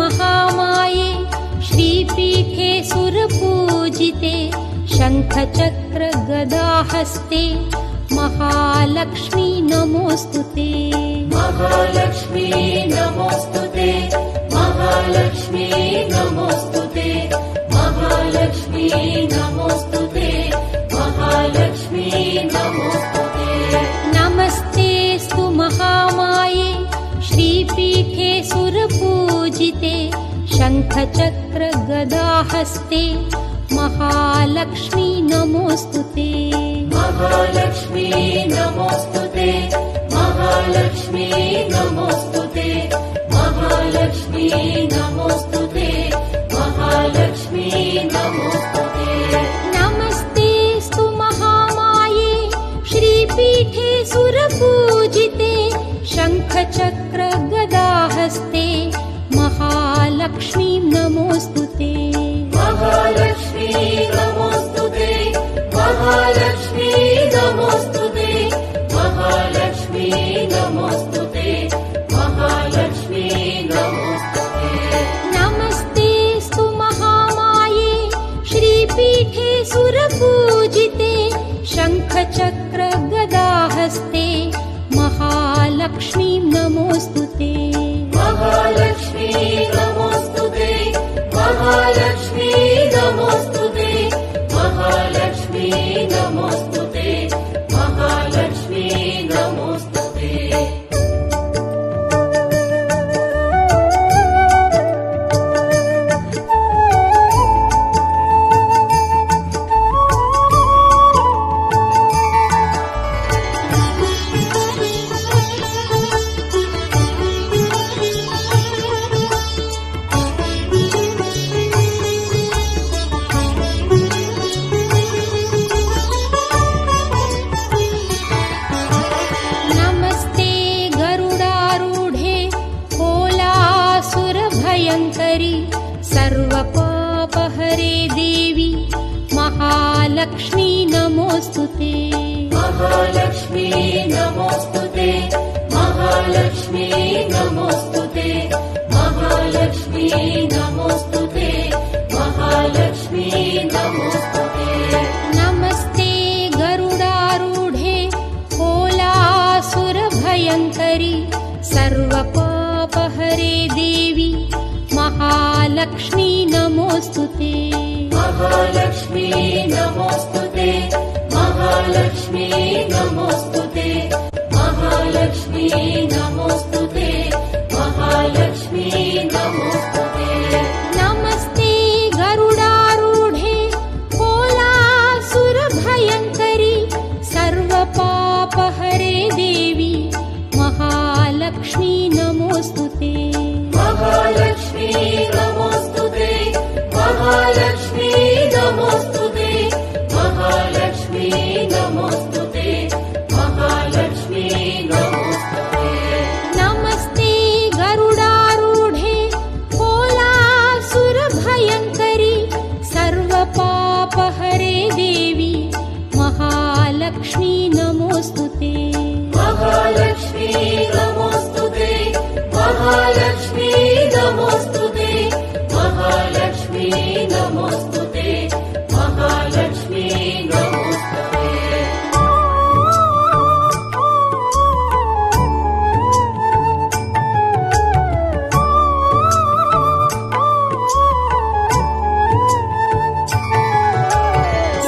महामाये श्रीपीठे सुरपूजिते शङ्खचक्र गदाहस्ते महालक्ष्मी नमोस्तुते। महालक्ष्मी नमोस्तुते, महालक्ष्मी नमोस्तुते, महालक्ष्मी नमोस्तुते, महालक्ष्मी नमोस्तुते। नमस्तेस्तु महामाये श्रीपीठे सुरपूजिते शङ्खचक्र गदाहस्ते महालक्ष्मी नमोस्तुते। महालक्ष्मी नमोस्तुते, महालक्ष्मी नमोस्तुते, महालक्ष्मी नमोस्तुते, महालक्ष्मी नमोस्तुते। नमस्तेस्तु महामाये श्रीपीठे सुरपूजिते शङ्खचक्र गदाहस्ते महालक्ष्मी नमोस्तुते। महालक्ष्मी नमोस्तुते, महालक्ष्मी नमोस्तुते, महालक्ष्मी नमोस्तुते, महालक्ष्मी नमोस्तुते। नमस्तेस्तु महामाये श्रीपीठे सुरपूजिते शङ्खचक्र गदाहस्ते महालक्ष्मी नमोस्तुते। महालक्ष्मी नमोस्तुते, महालक्ष्मी नमोस्तुते, महालक्ष्मी नमोस्तुते, महालक्ष्मी नमोस्तुते। नमस्ते गरुडारूढे कोलासुरभयङ्करि सर्वपापहरे देवी महालक्ष्मी नमोस्तुते। महालक्ष्मी नमोस्तुते, महालक्ष्मी नमोस्तुते, महालक्ष्मी नमोस्तुते, महालक्ष्मी नमोस्तुते। नमस्ते गरुडारूढे कोलासुरभयङ्करि सर्वपापहरे देवी महालक्ष्मी नमोस्तुते। महालक्ष्मी नमोस्तुते, महालक्ष्मी नमोस्तुते, महालक्ष्मी नमोस्तुते, महालक्ष्मी नमोस्तुते। नमस्ते गरुडारूढे कोलासुरभयङ्करि सर्वपापहरे देवी महालक्ष्मी नमोस्तुते। महालक्ष्मी नमोस्तुते, महालक्ष्मी नमोस्तुते, महालक्ष्मी नमोस्तुते, महालक्ष्मी नमोस्तुते। नमस्ते गरुडारूढे कोलासुरभयङ्करि सर्वपापहरे देवी महालक्ष्मी नमोस्तुते। महालक्ष्मी नमोस्तुते, महालक्ष्मी नमोस्तुते, महालक्ष्मी नमोस्तुते, महालक्ष्मी नमोस्तुते।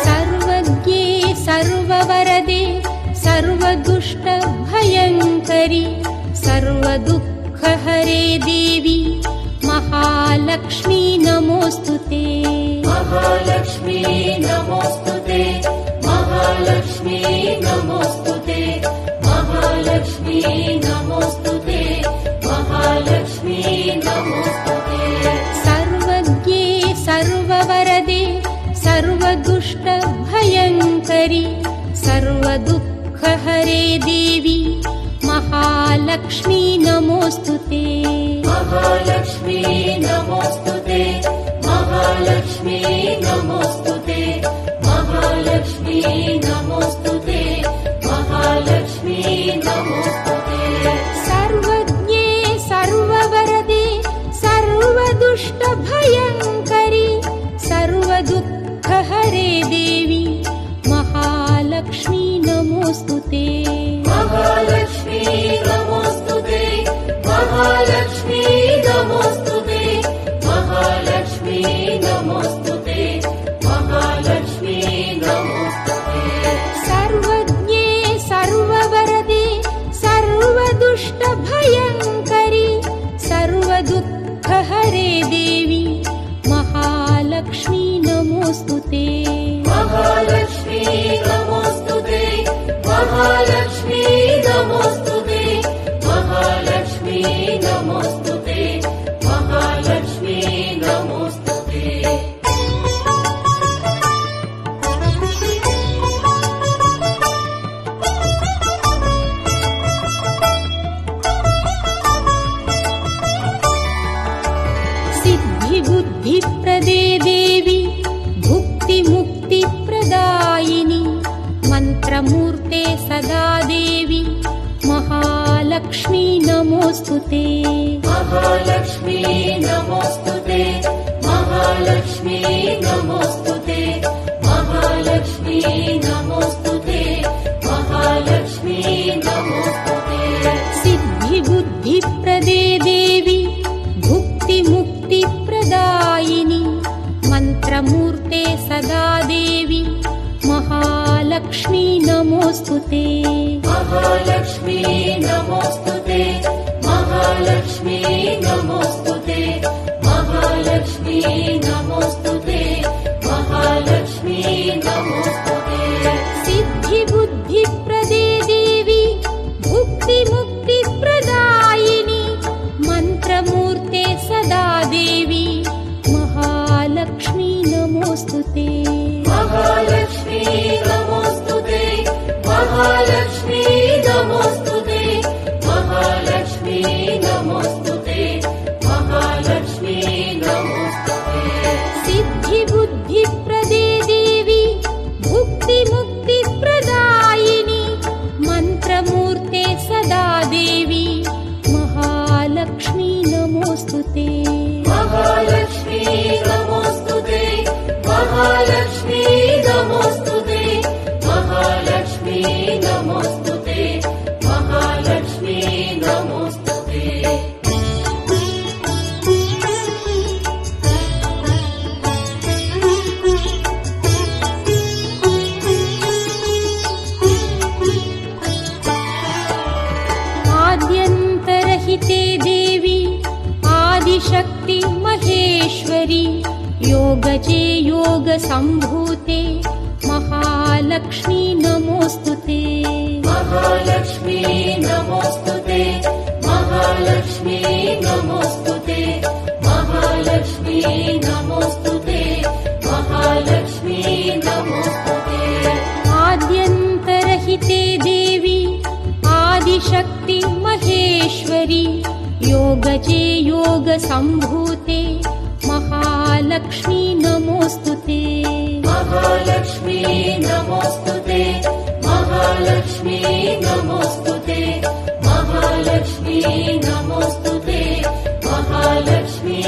सर्वज्ञे सर्ववरदे सर्वदुष्टभयङ्करि सर्वदुःखहरे देवी महालक्ष्मी नमोस्तुते। महालक्ष्मी नमोस्तुते, महालक्ष्मी नमोस्तुते, महालक्ष्मी नमोस्तुते, महालक्ष्मी नमोस्तुते। सर्वज्ञे सर्ववरदे सर्वदुष्टभयङ्करि सर्वदुःखहरे देवी महालक्ष्मी नमोस्तुते। महालक्ष्मी नमोस्तुते, महालक्ष्मी नमोस्तुते, महालक्ष्मी नमोस्तुते, महालक्ष्मी नमोस्तुते। सर्वज्ञे सर्ववरदे सर्वदुःखहरे दुःखहरे देवी महालक्ष्मी नमोऽस्तुते महालक्ष्मी नमोऽस्तुते महालक्ष्मी नमोऽस्तुते महालक्ष्मी नमोऽस्तुते महालक्ष्मी नमोऽस्तुते सिद्धिबुद्धिप्रदे देवी भुक्तिमुक्तिप्रदायिनि मन्त्रमूर्ते सदा देवी महालक्ष्मी नमोऽस्तुते महालक्ष्मी नमोऽस्तुते महालक्ष्मी नमोऽस्तुते महालक्ष्मी नमोऽस्तुते महालक्ष्मी नमोऽस्तुते सिद्धिबुद्धिप्रदे देवी भुक्तिमुक्तिप्रदायिनि मन्त्रमूर्ते सदा देवी महालक्ष्मी नमोऽस्तुते महालक्ष्मी नमोऽस्तुते महालक्ष्मी नमोऽस्तुते महालक्ष्मी नमोऽस्तुते महालक्ष्मी नमोऽस्तुते सिद्धिबुद्धिप्रदे देवी भुक्तिमुक्तिप्रदायिनि मन्त्रमूर्ते सदा देवी महालक्ष्मी नमोऽस्तुते महालक्ष्मी नमोऽस्तुते महालक्ष्मी नमोऽस्तुते महालक्ष्मी नमोऽस्तुते महालक्ष्मी नमोऽस्तुते सिद्धिबुद्धिप्रदे देवी भुक्तिमुक्तिप्रदायिनि मन्त्रमूर्ते सदा देवी महालक्ष्मी नमोऽस्तुते महालक्ष्मी नमोऽस्तुते महालक्ष्मी नमोऽस्तुते महालक्ष्मी नमोऽस्तुते महालक्ष्मी नमोऽस्तुते आद्यन्तरहिते देवी आदिशक्ति महेश्वरी योगजे योगसम्भूते महालक्ष्मी नमोऽस्तुते महालक्ष्मी नमोऽस्तुते महालक्ष्मी नमोऽस्तुते महालक्ष्मी नमोऽस्तुते महालक्ष्मी नमोऽस्तुते आद्यन्तरहिते देवी आदिशक्ति महेश्वरी योगजे योगसम्भूते महालक्ष्मी नमोऽस्तुते महालक्ष्मी नमोऽस्तुते महालक्ष्मी नमोऽस्तुते महालक्ष्मी नमोऽस्तुते महालक्ष्मी